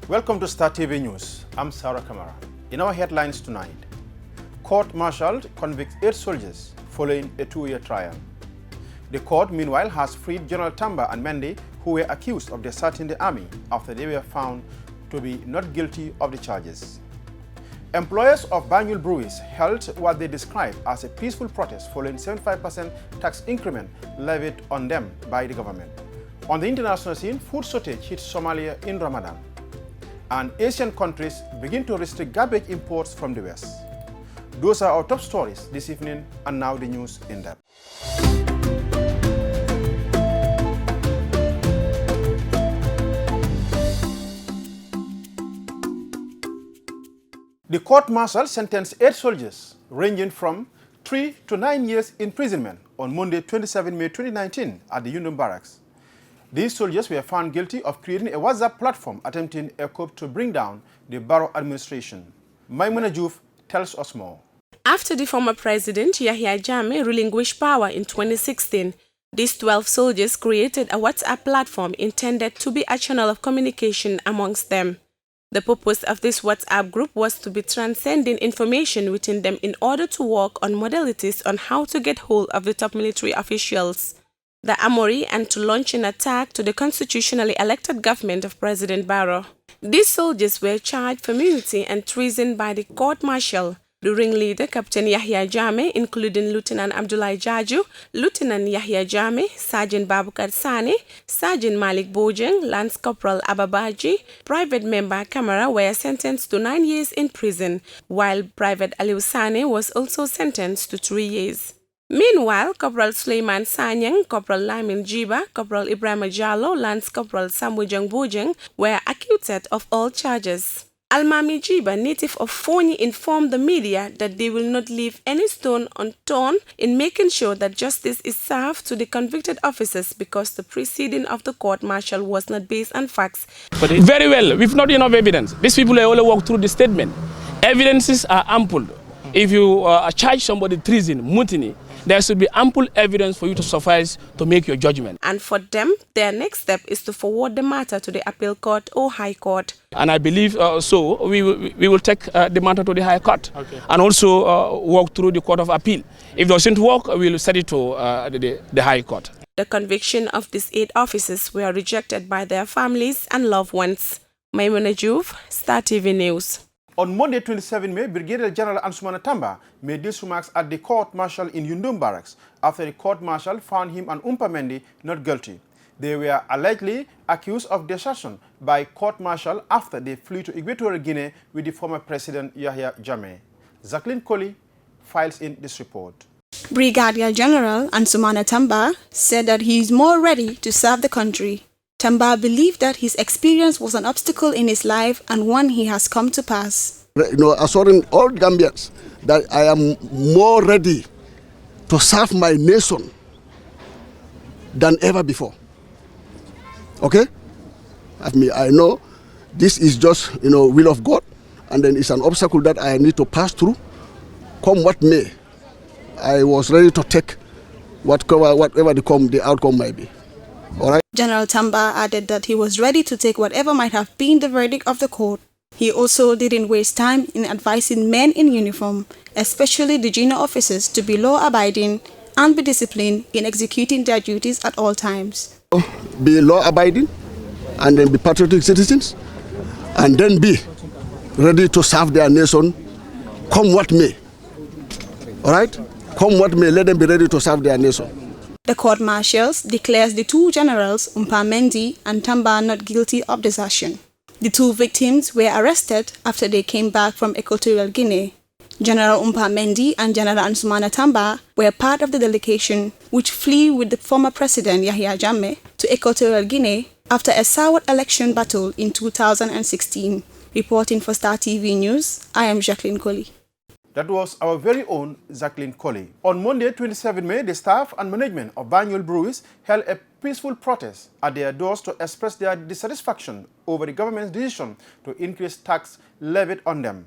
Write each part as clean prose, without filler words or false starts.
Welcome to Star TV News. I'm Sarah Kamara. In our headlines tonight, court-martialed convicts 8 soldiers following a 2-year trial. The court, meanwhile, has freed General Tamba and Mendy, who were accused of deserting the army after they were found to be not guilty of the charges. Employers of Banjul breweries held what they described as a peaceful protest following 75% tax increment levied on them by the government. On the international scene, food shortage hits Somalia in Ramadan. And Asian countries begin to restrict garbage imports from the West. Those are our top stories this evening, and now the news in depth. The court-martial sentenced 8 soldiers, ranging from 3 to 9 years imprisonment on Monday, 27 May 2019 at the Union Barracks. These soldiers were found guilty of creating a WhatsApp platform attempting a coup to bring down the Barrow administration. Maimuna Juf tells us more. After the former president, Yahya Jammeh, relinquished power in 2016, these 12 soldiers created a WhatsApp platform intended to be a channel of communication amongst them. The purpose of this WhatsApp group was to be transcending information within them in order to work on modalities on how to get hold of the top military officials, the Amori, and to launch an attack to the constitutionally elected government of President Barrow. These soldiers were charged for mutiny and treason by the court-martial. The ringleader, Captain Yahya Jammeh, including Lieutenant Abdullah Jaju, Lieutenant Yahya Jammeh, Sergeant Babukar Sane, Sergeant Malik Bojang, Lance Corporal Ababaji, Private Member Kamara were sentenced to 9 years in prison, while Private Aliu Sane was also sentenced to 3 years. Meanwhile, Corporal Suleiman Sanyang, Corporal Lamin Jiba, Corporal Ibrahim Jallo, Lance Corporal Samujang Bojang were acquitted of all charges. Almami Jiba, native of Foni, informed the media that they will not leave any stone unturned in making sure that justice is served to the convicted officers because the proceeding of the court-martial was not based on facts. But very well, we've not enough evidence. These people only walk through the statement. Evidences are ample. If you charge somebody treason, mutiny, there should be ample evidence for you to suffice to make your judgment. And for them, their next step is to forward the matter to the appeal court or high court. And I believe we will take the matter to the high court, and also walk through the court of appeal. If it doesn't work, we will send it to the high court. The conviction of these 8 officers were rejected by their families and loved ones. Maimuna Juve, Star TV News. On Monday, 27 May, Brigadier General Ansumana Tamba made these remarks at the court-martial in Yundum Barracks after the court-martial found him and Umpa Mendy not guilty. They were allegedly accused of desertion by court-martial after they flew to Equatorial Guinea with the former President Yahya Jammeh. Jacqueline Colley files in this report. Brigadier General Ansumana Tamba said that he is more ready to serve the country. Tamba believed that his experience was an obstacle in his life and one he has come to pass. Assuring all Gambians that I am more ready to serve my nation than ever before. Okay? I know this is just, will of God, and then it's an obstacle that I need to pass through. Come what may, I was ready to take whatever the outcome might be. All right? General Tamba added that he was ready to take whatever might have been the verdict of the court. He also didn't waste time in advising men in uniform, especially the junior officers, to be law-abiding and be disciplined in executing their duties at all times. Be law-abiding, and then be patriotic citizens, and then be ready to serve their nation, come what may. All right? Come what may, let them be ready to serve their nation. The court-martials declares the 2 generals, Umpa Mendy and Tamba, not guilty of desertion. The 2 victims were arrested after they came back from Equatorial Guinea. General Umpa Mendy and General Ansumana Tamba were part of the delegation which flew with the former president Yahya Jammeh to Equatorial Guinea after a soured election battle in 2016. Reporting for Star TV News, I am Jacqueline Colley. That was our very own Jacqueline Colley. On Monday, 27 May, the staff and management of Banjul Breweries held a peaceful protest at their doors to express their dissatisfaction over the government's decision to increase tax levied on them.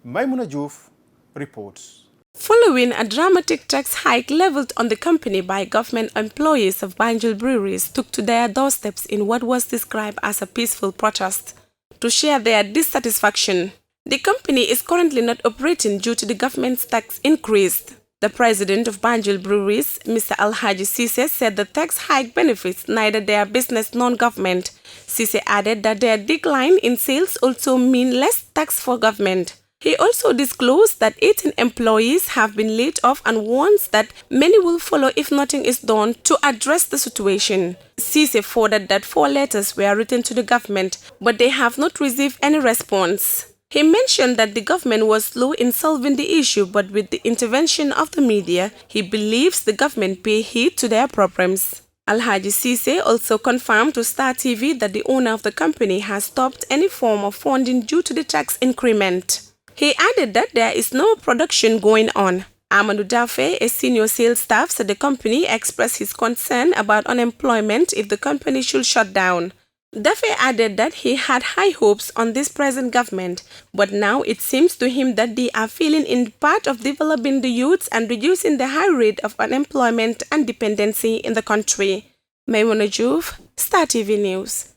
Maimuna Juf reports. Following a dramatic tax hike leveled on the company by government employees of Banjul Breweries took to their doorsteps in what was described as a peaceful protest. to share their dissatisfaction. The company is currently not operating due to the government's tax increase. The president of Banjul Breweries, Mr. Alhaji Cisse, said the tax hike benefits neither their business nor government. Cisse added that their decline in sales also mean less tax for government. He also disclosed that 18 employees have been laid off and warns that many will follow if nothing is done to address the situation. Cisse forwarded that 4 letters were written to the government, but they have not received any response. He mentioned that the government was slow in solving the issue, but with the intervention of the media, he believes the government pay heed to their problems. Alhaji Cisse also confirmed to Star TV that the owner of the company has stopped any form of funding due to the tax increment. He added that there is no production going on. Amadou Dafe, a senior sales staff, said the company expressed his concern about unemployment if the company should shut down. Dafe added that he had high hopes on this present government, but now it seems to him that they are failing in part of developing the youths and reducing the high rate of unemployment and dependency in the country. Maimuna Juve, Star TV News.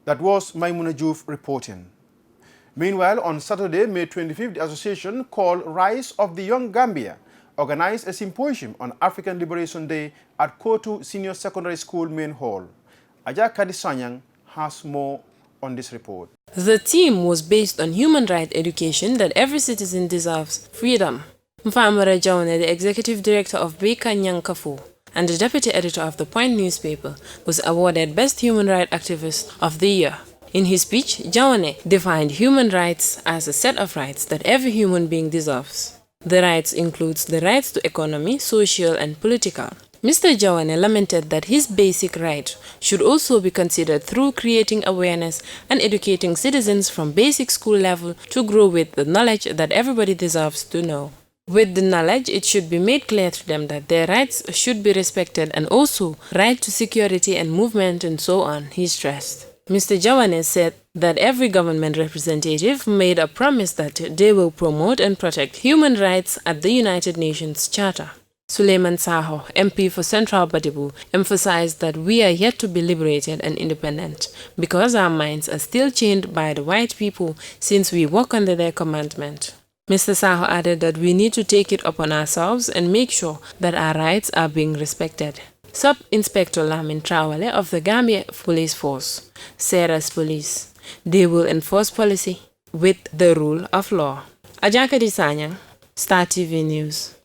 That was Maimuna Juve reporting. Meanwhile, on Saturday, May 25th, the association called Rise of the Young Gambia organized a symposium on African Liberation Day at Kotu Senior Secondary School Main Hall. Aja Kadisanyang has more on this report. The theme was based on human rights education that every citizen deserves: freedom. Mfamara Jaune, the executive director of Beka Nyankafu and the deputy editor of the Point newspaper, was awarded Best Human Rights Activist of the Year. In his speech, Jaune defined human rights as a set of rights that every human being deserves. The rights includes the rights to economy, social and political. Mr. Jawane lamented that his basic right should also be considered through creating awareness and educating citizens from basic school level to grow with the knowledge that everybody deserves to know. With the knowledge, it should be made clear to them that their rights should be respected and also right to security and movement and so on, he stressed. Mr. Jawane said that every government representative made a promise that they will promote and protect human rights at the United Nations Charter. Suleiman Saho, MP for Central Badibu, emphasized that we are yet to be liberated and independent because our minds are still chained by the white people since we walk under their commandment. Mr. Saho added that we need to take it upon ourselves and make sure that our rights are being respected. Sub-Inspector Lamin Traoré of the Gambia Police Force, Sarah's Police, they will enforce policy with the rule of law. Ajakadi Sanyang, Star TV News.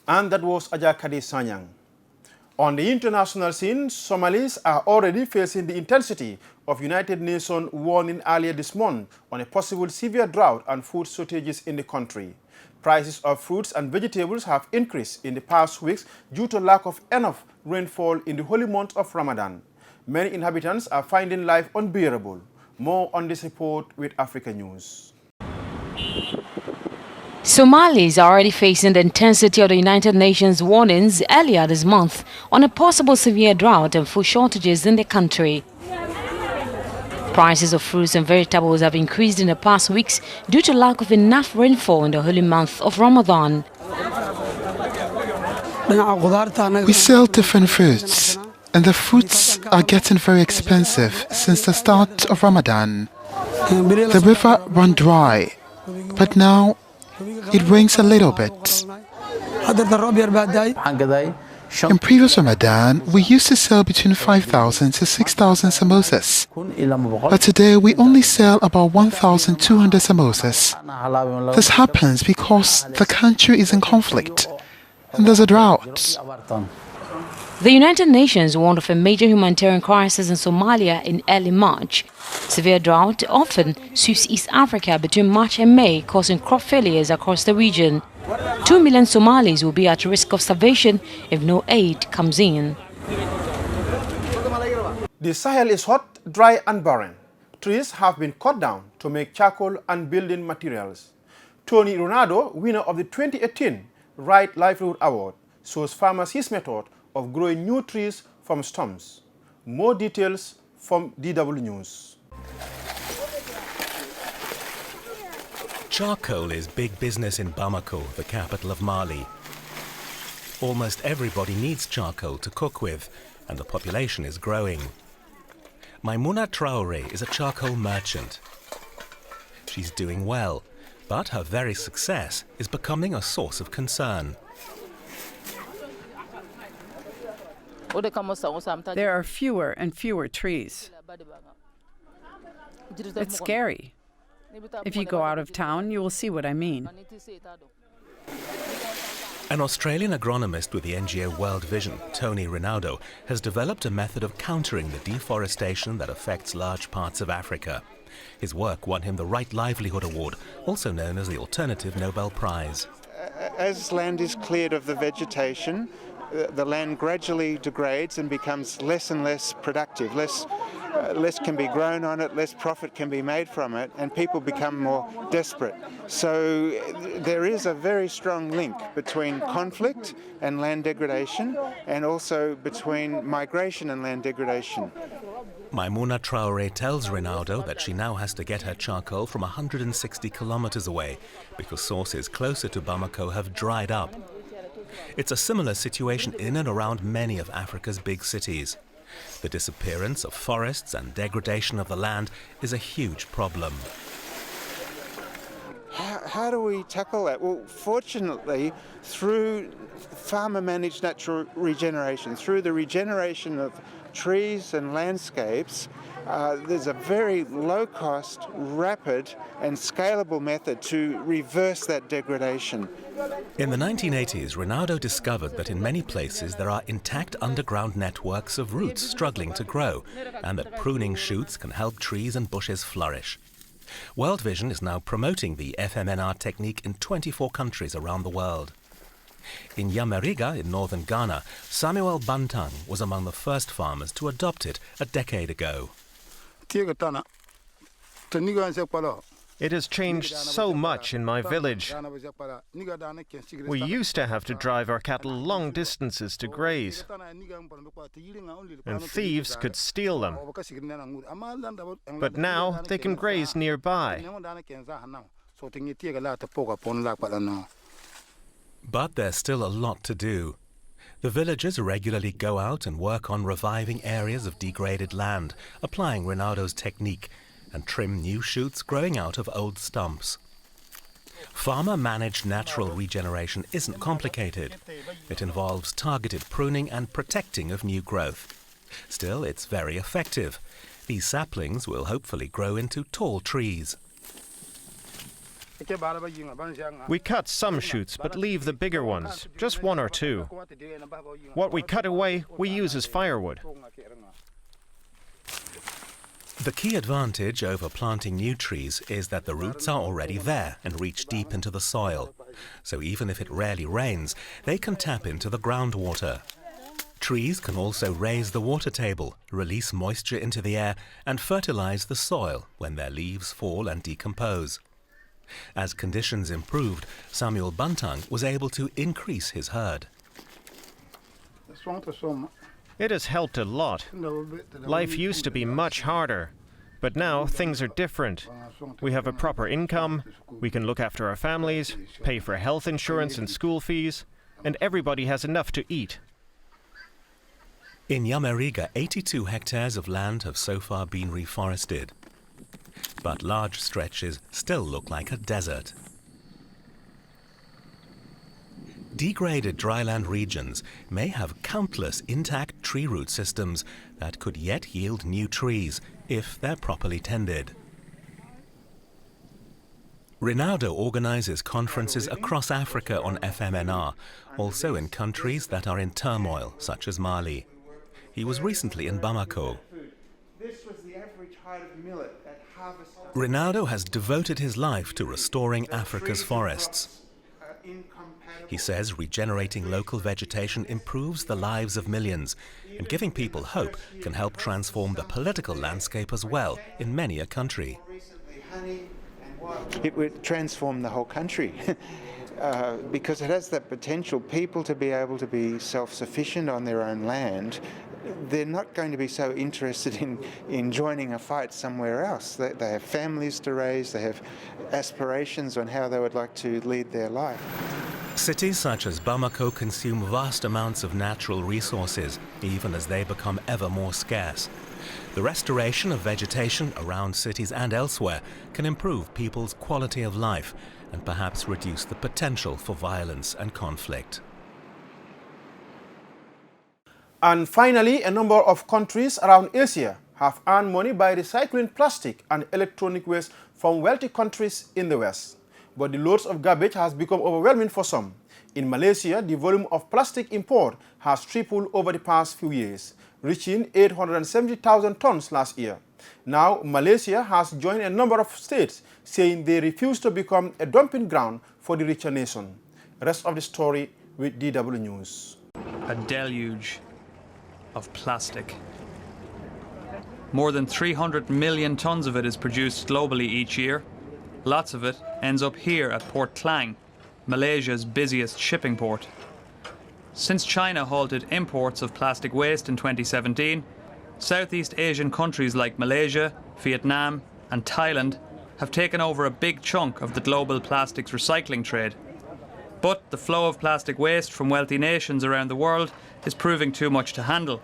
And that was Ajakadi Sanyang. On the international scene, Somalis are already facing the intensity of United Nations warning earlier this month on a possible severe drought and food shortages in the country. Prices of fruits and vegetables have increased in the past weeks due to lack of enough rainfall in the holy month of Ramadan. Many inhabitants are finding life unbearable. More on this report with Africa News. Somalis are already facing the intensity of the United Nations warnings earlier this month on a possible severe drought and food shortages in the country. Prices of fruits and vegetables have increased in the past weeks due to lack of enough rainfall in the holy month of Ramadan. We sell different fruits, and the fruits are getting very expensive since the start of Ramadan. The river ran dry, but now it rains a little bit. In previous Ramadan, we used to sell between 5,000 to 6,000 samosas. But today, we only sell about 1,200 samosas. This happens because the country is in conflict and there's a drought. The United Nations warned of a major humanitarian crisis in Somalia in early March. Severe drought often sweeps East Africa between March and May, causing crop failures across the region. 2 million Somalis will be at risk of starvation if no aid comes in. The Sahel is hot, dry and barren. Trees have been cut down to make charcoal and building materials. Tony Ronaldo, winner of the 2018 Right Livelihood Award, shows farmers his method of growing new trees from stumps. More details from DW News. Charcoal is big business in Bamako, the capital of Mali. Almost everybody needs charcoal to cook with, and the population is growing. Maimouna Traoré is a charcoal merchant. She's doing well, but her very success is becoming a source of concern. There are fewer and fewer trees. It's scary. If you go out of town, you will see what I mean. An Australian agronomist with the NGO World Vision, Tony Rinaldo, has developed a method of countering the deforestation that affects large parts of Africa. His work won him the Right Livelihood Award, also known as the Alternative Nobel Prize. As land is cleared of the vegetation, the land gradually degrades and becomes less and less productive. Less can be grown on it, less profit can be made from it, and people become more desperate. So there is a very strong link between conflict and land degradation, and also between migration and land degradation. Maimouna Traoré tells Rinaldo that she now has to get her charcoal from 160 kilometers away because sources closer to Bamako have dried up. It's a similar situation in and around many of Africa's big cities. The disappearance of forests and degradation of the land is a huge problem. How do we tackle that? Well, fortunately, through farmer-managed natural regeneration, through the regeneration of trees and landscapes, there's a very low-cost, rapid and scalable method to reverse that degradation. In the 1980s, Rinaldo discovered that in many places there are intact underground networks of roots struggling to grow, and that pruning shoots can help trees and bushes flourish. World Vision is now promoting the FMNR technique in 24 countries around the world. In Yamariga, in northern Ghana, Samuel Bantang was among the first farmers to adopt it a decade ago. It has changed so much in my village. We used to have to drive our cattle long distances to graze, and thieves could steal them. But now they can graze nearby. But there's still a lot to do. The villagers regularly go out and work on reviving areas of degraded land, applying Rinaldo's technique, and trim new shoots growing out of old stumps. Farmer-managed natural regeneration isn't complicated. It involves targeted pruning and protecting of new growth. Still, it's very effective. These saplings will hopefully grow into tall trees. We cut some shoots, but leave the bigger ones, just one or two. What we cut away, we use as firewood. The key advantage over planting new trees is that the roots are already there and reach deep into the soil. So even if it rarely rains, they can tap into the groundwater. Trees can also raise the water table, release moisture into the air, and fertilize the soil when their leaves fall and decompose. As conditions improved, Samuel Bantang was able to increase his herd. It has helped a lot. Life used to be much harder, but now things are different. We have a proper income, we can look after our families, pay for health insurance and school fees, and everybody has enough to eat. In Yamariga, 82 hectares of land have so far been reforested. But large stretches still look like a desert. Degraded dryland regions may have countless intact tree root systems that could yet yield new trees if they're properly tended. Rinaldo organizes conferences across Africa on FMNR, also in countries that are in turmoil, such as Mali. He was recently in Bamako. This was the average height of millet at harvest. Rinaldo has devoted his life to restoring Africa's forests. He says regenerating local vegetation improves the lives of millions, and giving people hope can help transform the political landscape as well in many a country. It would transform the whole country because it has that potential, people to be able to be self-sufficient on their own land. They're not going to be so interested in joining a fight somewhere else. They have families to raise, they have aspirations on how they would like to lead their life. Cities such as Bamako consume vast amounts of natural resources, even as they become ever more scarce. The restoration of vegetation around cities and elsewhere can improve people's quality of life and perhaps reduce the potential for violence and conflict. And finally, a number of countries around Asia have earned money by recycling plastic and electronic waste from wealthy countries in the West. But the loads of garbage has become overwhelming for some. In Malaysia, the volume of plastic import has tripled over the past few years, reaching 870,000 tons last year. Now, Malaysia has joined a number of states saying they refuse to become a dumping ground for the richer nation. Rest of the story with DW News. A deluge of plastic. More than 300 million tons of it is produced globally each year. Lots of it ends up here at Port Klang, Malaysia's busiest shipping port. Since China halted imports of plastic waste in 2017, Southeast Asian countries like Malaysia, Vietnam and Thailand have taken over a big chunk of the global plastics recycling trade. But the flow of plastic waste from wealthy nations around the world is proving too much to handle.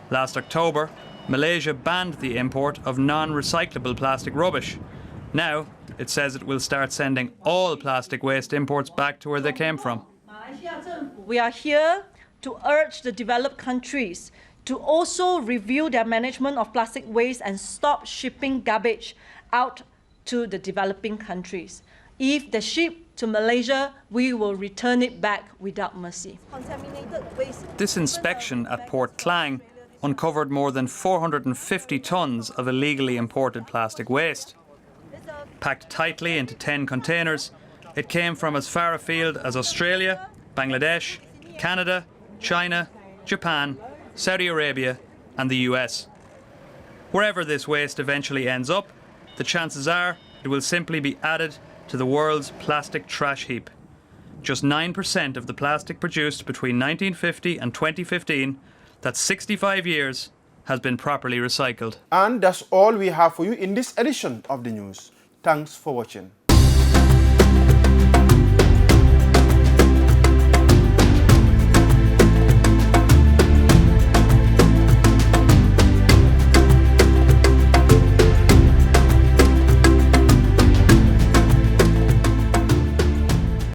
Last October, Malaysia banned the import of non-recyclable plastic rubbish. Now, it says it will start sending all plastic waste imports back to where they came from. We are here to urge the developed countries to also review their management of plastic waste and stop shipping garbage out to the developing countries. If they ship to Malaysia, we will return it back without mercy. This inspection at Port Klang uncovered more than 450 tons of illegally imported plastic waste. Packed tightly into 10 containers, it came from as far afield as Australia, Bangladesh, Canada, China, Japan, Saudi Arabia and the US. Wherever this waste eventually ends up, the chances are it will simply be added to the world's plastic trash heap. Just 9% of the plastic produced between 1950 and 2015, that's 65 years, has been properly recycled. And that's all we have for you in this edition of the news. Thanks for watching.